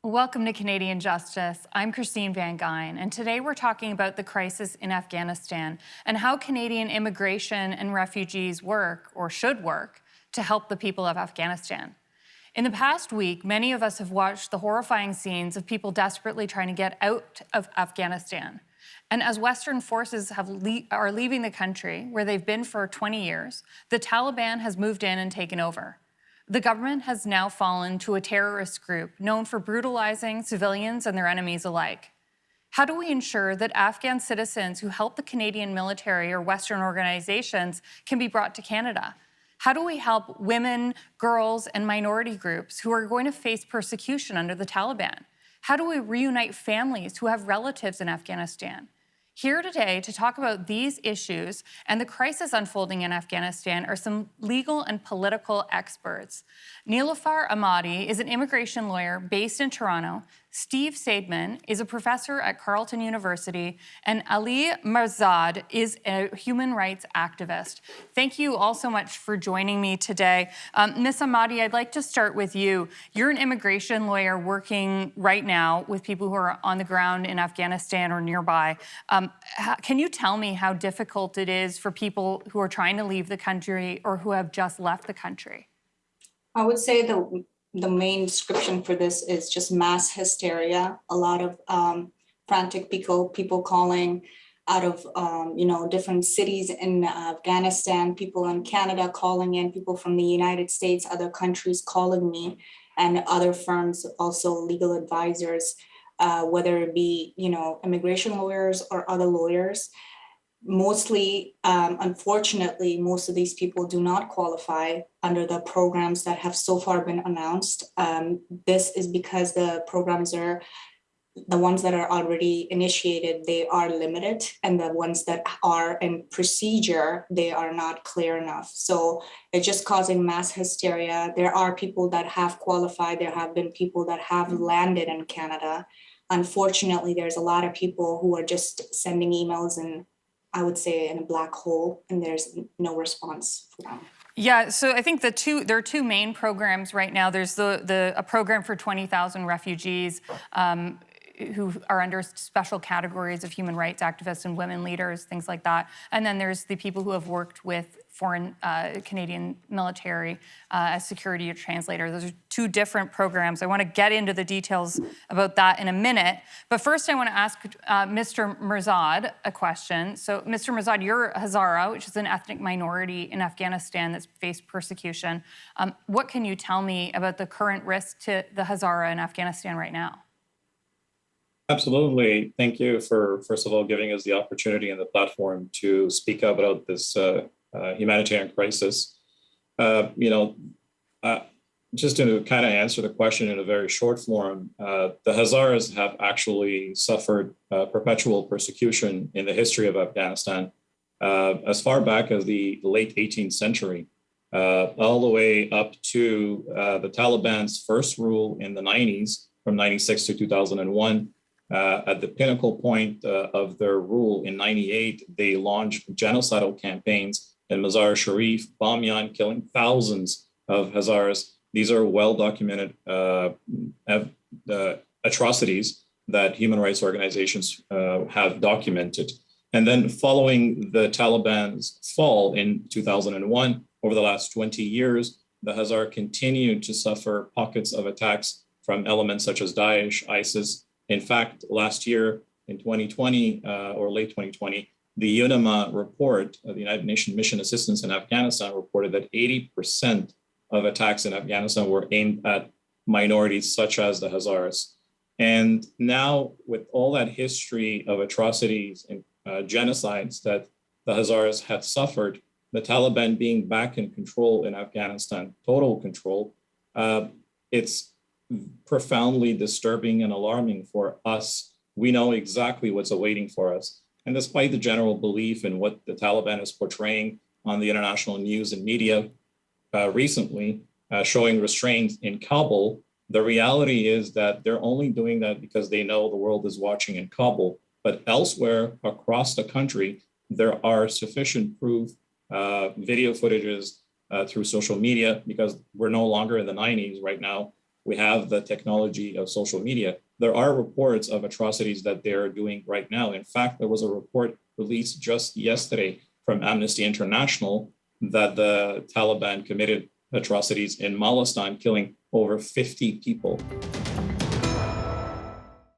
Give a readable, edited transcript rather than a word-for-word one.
Welcome to Canadian Justice. I'm Christine Van Gyn, and today we're talking about the crisis in Afghanistan and how Canadian immigration and refugees work, or should work, to help the people of Afghanistan. In the past week, many of us have watched the horrifying scenes of people desperately trying to get out of Afghanistan. And as Western forces are leaving the country, where they've been for 20 years, the Taliban has moved in and taken over. The government has now fallen to a terrorist group known for brutalizing civilians and their enemies alike. How do we ensure that Afghan citizens who help the Canadian military or Western organizations can be brought to Canada? How do we help women, girls, and minority groups who are going to face persecution under the Taliban? How do we reunite families who have relatives in Afghanistan? Here today to talk about these issues and the crisis unfolding in Afghanistan are some legal and political experts. Nilofar Ahmadi is an immigration lawyer based in Toronto. Steve Seidman is a professor at Carleton University, and Ali Marzad is a human rights activist. Thank you all so much for joining me today. Ms. Ahmadi, I'd like to start with you. You're an immigration lawyer working right now with people who are on the ground in Afghanistan or nearby. Can you tell me how difficult it is for people who are trying to leave the country or who have just left the country? I would say the main description for this is just mass hysteria. A lot of frantic people calling out of different cities in Afghanistan, people in Canada calling in, people from the United States, other countries calling me, and other firms, also legal advisors, whether it be immigration lawyers or other lawyers. Mostly, unfortunately, most of these people do not qualify under the programs that have so far been announced. This is because the programs are, the ones that are already initiated, they are limited, and the ones that are in procedure, they are not clear enough. So it's just causing mass hysteria. There are people that have qualified. There have been people that have landed in Canada. Unfortunately, there's a lot of people who are just sending emails and I would say in a black hole, and there's no response for them. Yeah, so I think there are two main programs right now. There's a program for 20,000 refugees who are under special categories of human rights activists and women leaders, things like that. And then there's the people who have worked with foreign Canadian military as security or translator. Those are two different programs. I want to get into the details about that in a minute. But first, I want to ask Mr. Mirzad a question. So, Mr. Mirzad, you're Hazara, which is an ethnic minority in Afghanistan that's faced persecution. What can you tell me about the current risk to the Hazara in Afghanistan right now? Absolutely. Thank you for, first of all, giving us the opportunity and the platform to speak up about this humanitarian crisis. Just to kind of answer the question in a very short form, the Hazaras have actually suffered perpetual persecution in the history of Afghanistan as far back as the late 18th century, all the way up to the Taliban's first rule in the 90s from 96 to 2001. At the pinnacle point of their rule in 98, they launched genocidal campaigns in Mazar-e-Sharif, Bamyan, killing thousands of Hazaras. These are well-documented atrocities that human rights organizations have documented. And then following the Taliban's fall in 2001, over the last 20 years, the Hazara continued to suffer pockets of attacks from elements such as Daesh, ISIS. In fact, last year in 2020 or late 2020, the UNAMA report, the United Nations Mission Assistance in Afghanistan, reported that 80% of attacks in Afghanistan were aimed at minorities such as the Hazaras. And now, with all that history of atrocities and genocides that the Hazaras had suffered, the Taliban being back in control in Afghanistan, total control, it's profoundly disturbing and alarming for us. We know exactly what's awaiting for us. And despite the general belief in what the Taliban is portraying on the international news and media recently, showing restraint in Kabul, the reality is that they're only doing that because they know the world is watching in Kabul. But elsewhere across the country, there are sufficient proof, video footages through social media, because we're no longer in the 90s right now. We have the technology of social media. There are reports of atrocities that they're doing right now. In fact, there was a report released just yesterday from Amnesty International that the Taliban committed atrocities in Malistan, killing over 50 people.